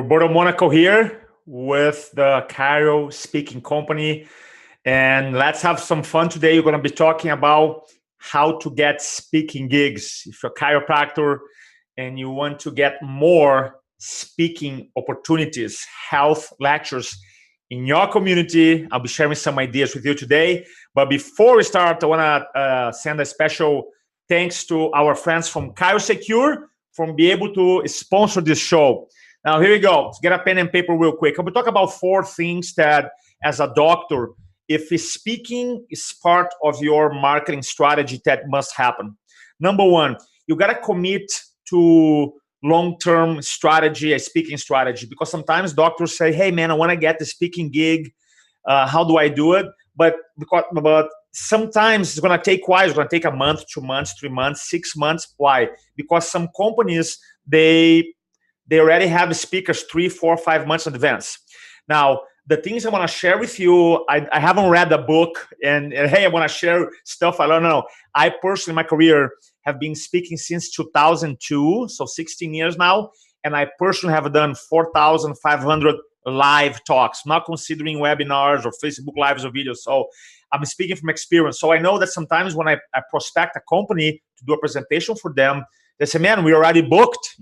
Roberto Monaco here with the Chiro Speaking Company. And let's have some fun today. We're going to be talking about how to get speaking gigs. If you're a chiropractor and you want to get more speaking opportunities, health lectures in your community, I'll be sharing some ideas with you today. But before we start, I want to send a special thanks to our friends from ChiroSecure for being able to sponsor this show. Now, here we go. Let's get a pen and paper real quick. I'm going to talk about 4 things that, as a doctor, if speaking is part of your marketing strategy, that must happen. Number 1, you got to commit to long-term strategy, a speaking strategy, because sometimes doctors say, hey, man, I want to get the speaking gig. How do I do it? But sometimes it's going to take a while. It's going to take a month, 2 months, 3 months, 6 months. Why? Because some companies, they already have speakers 3, 4, 5 months in advance. Now, the things I want to share with you, I haven't read the book, and hey, I want to share stuff I don't know. I personally, in my career, have been speaking since 2002, so 16 years now, and I personally have done 4,500 live talks, not considering webinars or Facebook Lives or videos. So I'm speaking from experience. So I know that sometimes when I prospect a company to do a presentation for them, they say, man, we already booked,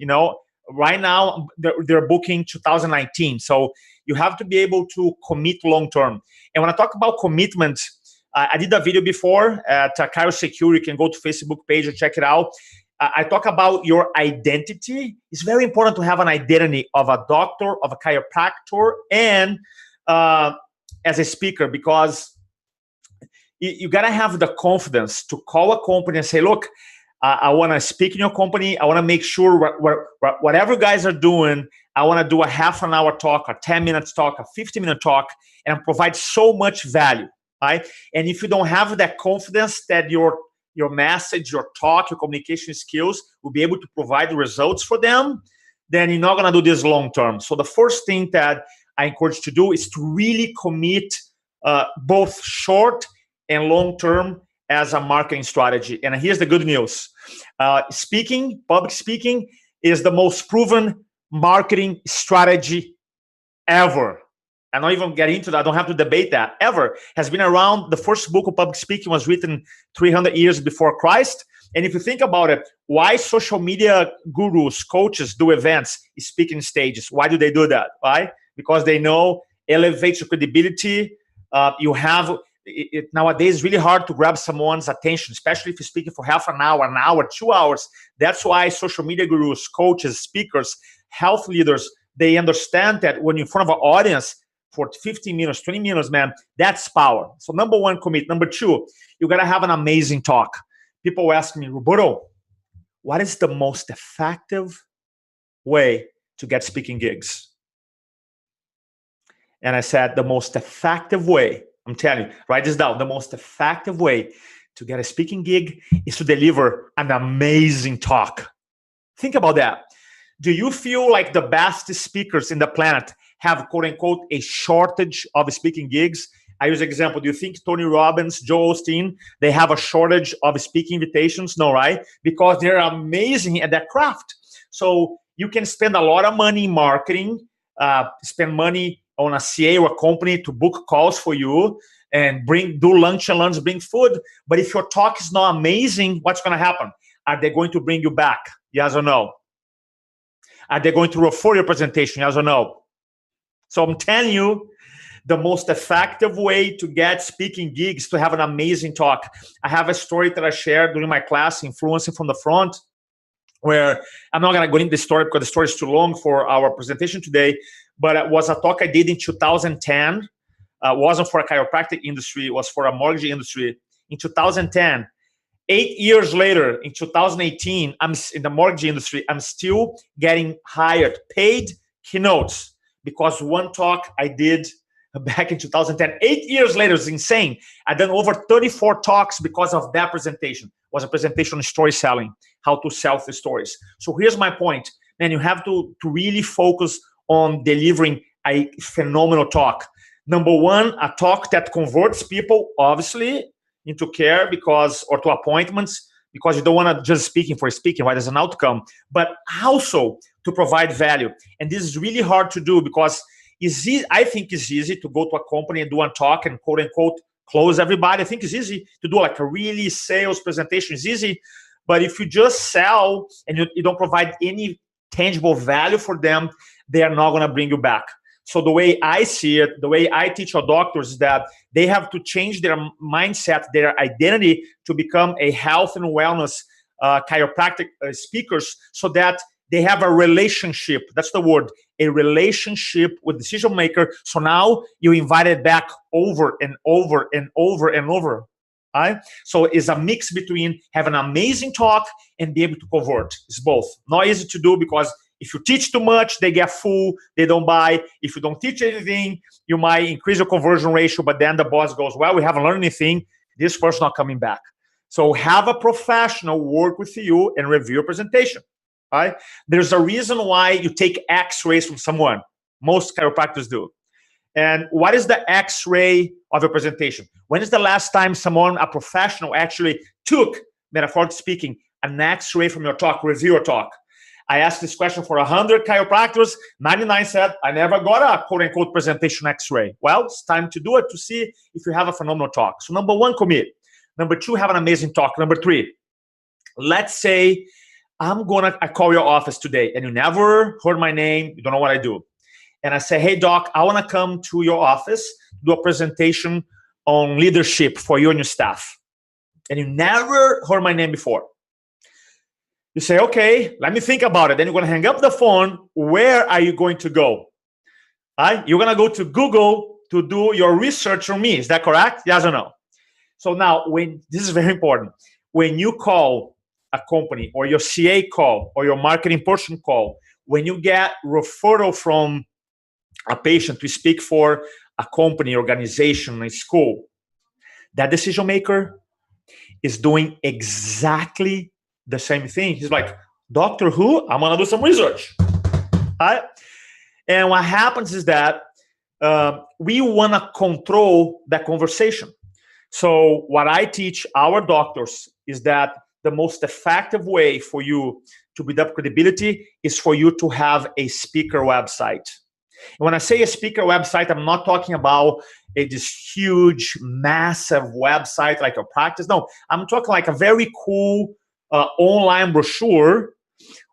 right now they're booking 2019. So you have to be able to commit long-term. And when I talk about commitment, I did a video before at ChiroSecure. You can go to Facebook page and check it out. I talk about your identity. It's very important to have an identity of a doctor, of a chiropractor, and as a speaker, because you got to have the confidence to call a company and say, look, I want to speak in your company. I want to make sure whatever you guys are doing, I want to do a half an hour talk, a 10 minutes talk, a 15-minute talk, and provide so much value, right? And if you don't have that confidence that your message, your talk, your communication skills will be able to provide results for them, then you're not going to do this long term. So the first thing that I encourage you to do is to really commit both short and long term as a marketing strategy. And here's the good news. Public speaking is the most proven marketing strategy ever. I'm not even getting into that. I don't have to debate that. Ever. Has been around. The first book of public speaking was written 300 years before Christ. And if you think about it, why social media gurus, coaches do events, speaking stages? Why do they do that? Why? Because they know elevates your credibility. Nowadays, it's really hard to grab someone's attention, especially if you're speaking for half an hour, 2 hours. That's why social media gurus, coaches, speakers, health leaders, they understand that when you're in front of an audience for 15 minutes, 20 minutes, man, that's power. So number 1, commit. Number 2, you got to have an amazing talk. People ask me, Roberto, what is the most effective way to get speaking gigs? And I said, the most effective way, I'm telling you, write this down. The most effective way to get a speaking gig is to deliver an amazing talk. Think about that. Do you feel like the best speakers in the planet have, quote unquote, a shortage of speaking gigs? I use an example. Do you think Tony Robbins, Joel Osteen, they have a shortage of speaking invitations? No, right? Because they're amazing at that craft. So you can spend a lot of money in marketing, spend money on a CA or a company to book calls for you and do lunch and learns, bring food. But if your talk is not amazing, what's going to happen? Are they going to bring you back? Yes or no? Are they going to refer your presentation? Yes or no? So I'm telling you, the most effective way to get speaking gigs is to have an amazing talk. I have a story that I shared during my class, Influencing from the Front, where I'm not going to go into the story because the story is too long for our presentation today, but it was a talk I did in 2010. It wasn't for a chiropractic industry. It was for a mortgage industry. In 2010, 8 years later, in 2018, I'm in the mortgage industry. I'm still getting hired, paid keynotes, because one talk I did back in 2010, 8 years later, it's insane. I've done over 34 talks because of that presentation. It was a presentation on story selling, how to sell the stories. So here's my point. Man, you have to really focus on delivering a phenomenal talk. Number 1, a talk that converts people, obviously, into care or to appointments, because you don't want to just speaking for speaking, right? There's an outcome, but also to provide value. And this is really hard to do because I think it's easy to go to a company and do a talk and quote unquote close everybody. I think it's easy to do like a really sales presentation. It's easy. But if you just sell and you don't provide any tangible value for them, they are not going to bring you back. So the way I see it, the way I teach our doctors is that they have to change their mindset, their identity to become a health and wellness chiropractic speakers so that they have a relationship. That's the word, a relationship with the decision maker. So now you invite it back over and over and over and over. Right? So it's a mix between have an amazing talk and be able to convert. It's both. Not easy to do because if you teach too much, they get full, they don't buy. If you don't teach anything, you might increase your conversion ratio, but then the boss goes, well, we haven't learned anything. This person's not coming back. So have a professional work with you and review your presentation. Right? There's a reason why you take x-rays from someone. Most chiropractors do. And what is the x-ray of your presentation? When is the last time someone, a professional, actually took, metaphorically speaking, an x-ray from your talk, review your talk? I asked this question for 100 chiropractors. 99 said, I never got a quote-unquote presentation x-ray. Well, it's time to do it to see if you have a phenomenal talk. So number one, commit. Number two, have an amazing talk. Number three, let's say I call your office today and you never heard my name, you don't know what I do. And I say, hey, doc, I want to come to your office, do a presentation on leadership for you and your staff. And you never heard my name before. You say, okay, let me think about it. Then you're going to hang up the phone. Where are you going to go? You're going to go to Google to do your research on me. Is that correct? Yes or no? So now, this is very important. When you call a company or your CA call or your marketing person call, when you get referral from a patient to speak for a company, organization, a school, that decision maker is doing exactly the same thing. He's like, Doctor who? I'm going to do some research. Right? And what happens is that we want to control that conversation. So what I teach our doctors is that the most effective way for you to build up credibility is for you to have a speaker website. And when I say a speaker website, I'm not talking about this huge, massive website like a practice. No, I'm talking like a very cool online brochure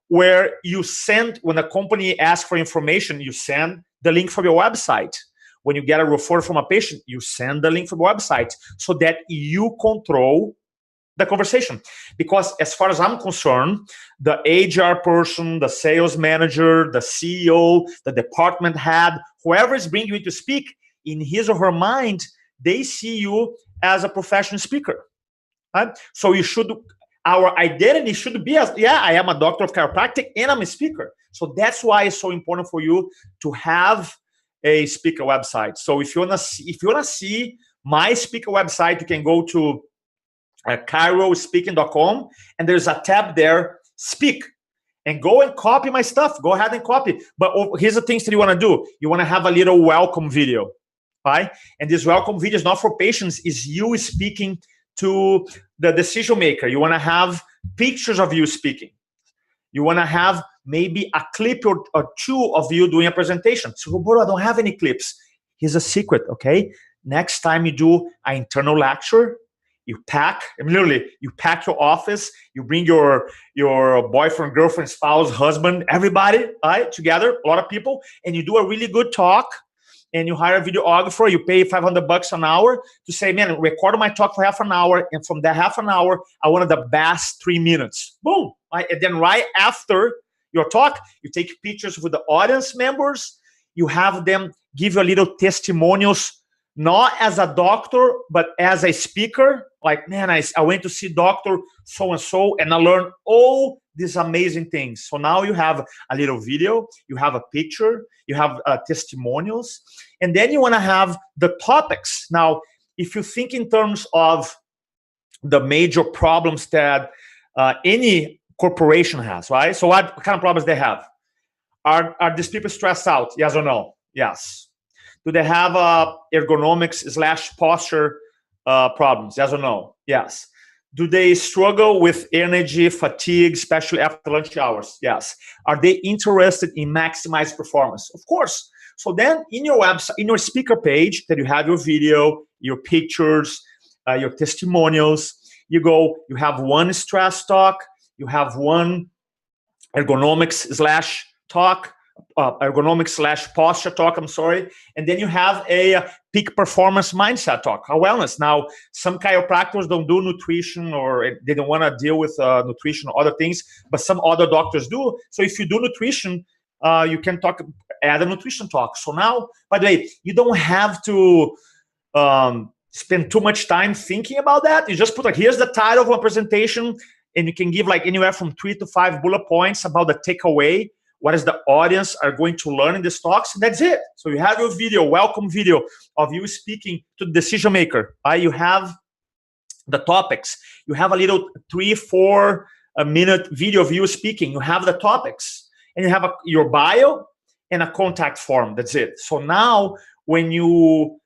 where you send, when a company asks for information, you send the link from your website. When you get a referral from a patient, you send the link from your website so that you control the conversation. Because as far as I'm concerned, the HR person, the sales manager, the CEO, the department head, whoever is bringing you to speak, in his or her mind, they see you as a professional speaker. Right? So our identity should be as, yeah, I am a doctor of chiropractic and I'm a speaker. So that's why it's so important for you to have a speaker website. So if you wanna see my speaker website, you can go to ChiroSpeaking.com, and there's a tab there, speak, and go and copy my stuff. Go ahead and copy. But here's the things that you want to do. You want to have a little welcome video, right? And this welcome video is not for patients. Is you speaking to the decision maker. You want to have pictures of you speaking. You want to have maybe a clip or two of you doing a presentation. So, Roberto, I don't have any clips. Here's a secret, okay? Next time you do an internal lecture, you pack your office, you bring your boyfriend, girlfriend, spouse, husband, everybody, right, together, a lot of people, and you do a really good talk, and you hire a videographer, you pay $500 an hour to say, man, record my talk for half an hour, and from that half an hour, I wanted the best 3 minutes. Boom. Right? And then right after your talk, you take pictures with the audience members, you have them give you a little testimonials, not as a doctor, but as a speaker. Like, man, I went to see Dr. So-and-so, and I learned all these amazing things. So now you have a little video, you have a picture, you have testimonials, and then you want to have the topics. Now, if you think in terms of the major problems that any corporation has, right? So what kind of problems they have? Are these people stressed out? Yes or no? Yes. Do they have ergonomics / posture problems? Yes or no? Yes. Do they struggle with energy, fatigue, especially after lunch hours? Yes. Are they interested in maximized performance? Of course. So then in your website, in your speaker page, that you have your video, your pictures, your testimonials, you have one stress talk, you have one ergonomics/posture talk, I'm sorry. And then you have a peak performance mindset talk, wellness. Now, some chiropractors don't do nutrition, or they don't want to deal with nutrition or other things, but some other doctors do. So if you do nutrition, you can add a nutrition talk. So now, by the way, you don't have to spend too much time thinking about that. You just put here's the title of one presentation, and you can give anywhere from 3 to 5 bullet points about the takeaway. What is the audience are going to learn in these talks? And that's it. So you have your video, welcome video of you speaking to the decision maker. You have the topics. You have a little 3-4 minute video of you speaking. You have the topics, and you have your bio and a contact form. That's it. So now when you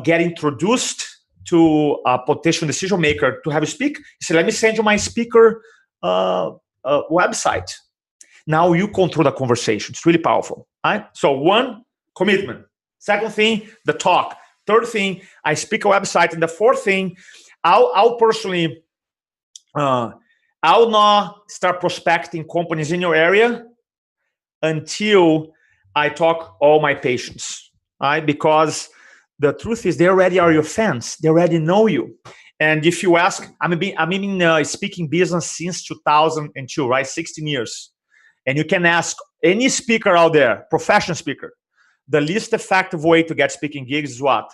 get introduced to a potential decision maker to have you speak, you say, let me send you my speaker website. Now you control the conversation. It's really powerful. Right? So one, commitment. Second thing, the talk. Third thing, I speak a website. And the fourth thing, I'll personally, I'll not start prospecting companies in your area until I talk all my patients. Right? Because the truth is, they already are your fans. They already know you. And if you ask, I'm in speaking business since 2002, right? 16 years. And you can ask any speaker out there, professional speaker, the least effective way to get speaking gigs is what?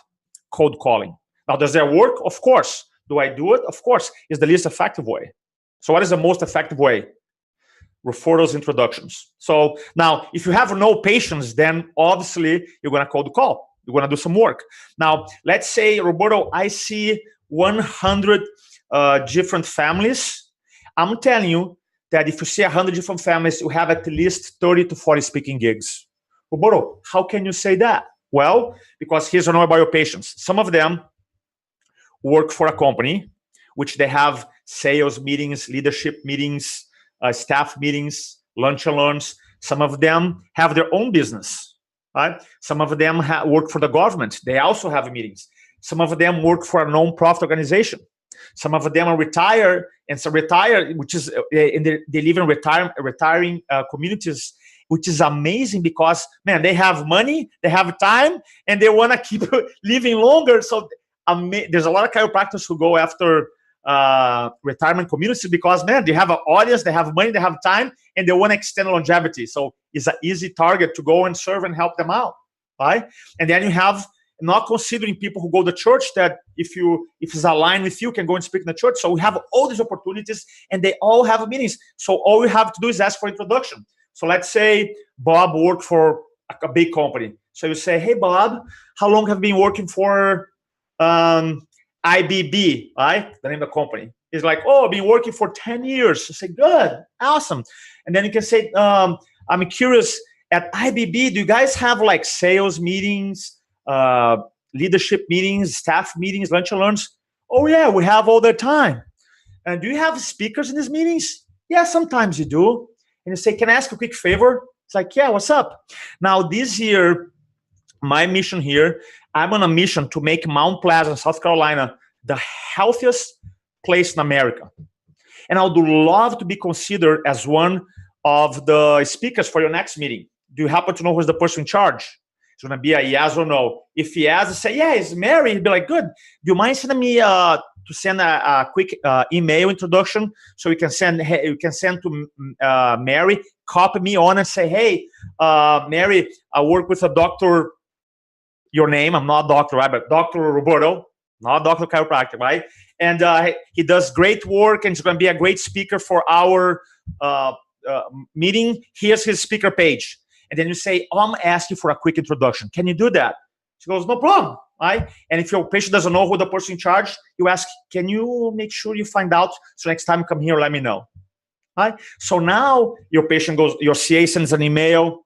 Cold calling. Now, does that work? Of course. Do I do it? Of course. It's the least effective way. So what is the most effective way? Referrals, introductions. So now, if you have no patience, then obviously you're going to cold call. You're going to do some work. Now, let's say, Roberto, I see 100 different families. I'm telling you that if you see 100 different families, you have at least 30 to 40 speaking gigs. Roberto, how can you say that? Well, because here's what I know about your patients. Some of them work for a company, which they have sales meetings, leadership meetings, staff meetings, lunch and learns. Some of them have their own business. Right? Some of them work for the government. They also have meetings. Some of them work for a non-profit organization. Some of them are retired, and so which is they live in retiring communities, which is amazing because, man, they have money, they have time, and they want to keep living longer. So there's a lot of chiropractors who go after retirement communities because, man, they have an audience, they have money, they have time, and they want to extend longevity. So it's an easy target to go and serve and help them out, right? And then you have, not considering people who go to church, that if it's aligned with you, can go and speak in the church. So we have all these opportunities, and they all have meetings. So all you have to do is ask for introduction. So let's say Bob worked for a big company. So you say, hey, Bob, how long have you been working for IBB, right? The name of the company. He's like, oh, I've been working for 10 years. You say, good, awesome. And then you can say, I'm curious, at IBB, do you guys have like sales meetings, leadership meetings, staff meetings, lunch and learns? Oh, yeah, we have all the time. And do you have speakers in these meetings? Yeah, sometimes you do. And you say, can I ask a quick favor? It's like, yeah, what's up? Now, this year, my mission here, I'm on a mission to make Mount Pleasant, South Carolina, the healthiest place in America. And I would love to be considered as one of the speakers for your next meeting. Do you happen to know who's the person in charge? It's going to be a yes or no. If he has, say, yeah, it's Mary. He'd be like, good. Do you mind sending me to send a quick email introduction so you can send to Mary, copy me on and say, hey, Mary, I work with a doctor. Your name, I'm not a doctor, right? But Dr. Roberto, not Dr. Chiropractic, right? And he does great work, and he's going to be a great speaker for our meeting. Here's his speaker page. And then you say, oh, I'm asking for a quick introduction. Can you do that? She goes, no problem, right? And if your patient doesn't know who the person in charge, you ask, can you make sure you find out so next time you come here, let me know, right? So now your patient goes, your CA sends an email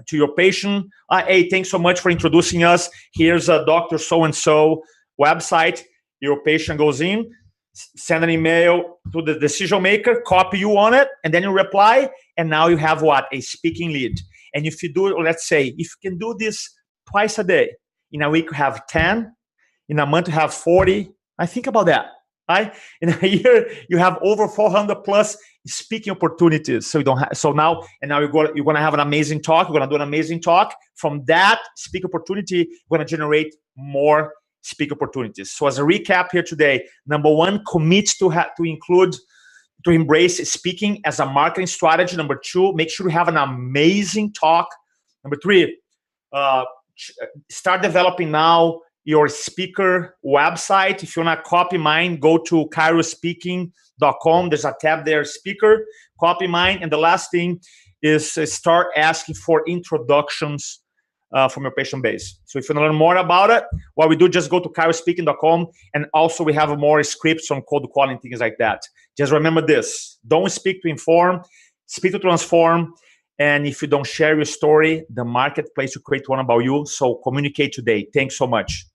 to your patient. Hey, thanks so much for introducing us. Here's a Dr. So-and-so website. Your patient goes in, send an email to the decision maker, copy you on it, and then you reply, and now you have what? A speaking lead. And if you do, let's say, if you can do this twice a day, in a week you have 10, in a month you have 40. I think about that, right? In a year you have over 400 plus speaking opportunities. So you don't have, so now you're going to have an amazing talk. You're going to do an amazing talk. From that speak opportunity, you're going to generate more speak opportunities. So as a recap here today, number one, commit to embrace speaking as a marketing strategy. Number two, make sure you have an amazing talk. Number three, start developing now your speaker website. If you want to copy mine, go to ChiroSecure.com. There's a tab there, speaker, copy mine. And the last thing is start asking for introductions from your patient base. So if you want to learn more about it, what we do, just go to ChiroSecure.com, and also we have more scripts on cold calling, things like that. Just remember this: don't speak to inform, speak to transform. And if you don't share your story, the marketplace will create one about you. So communicate today. Thanks so much.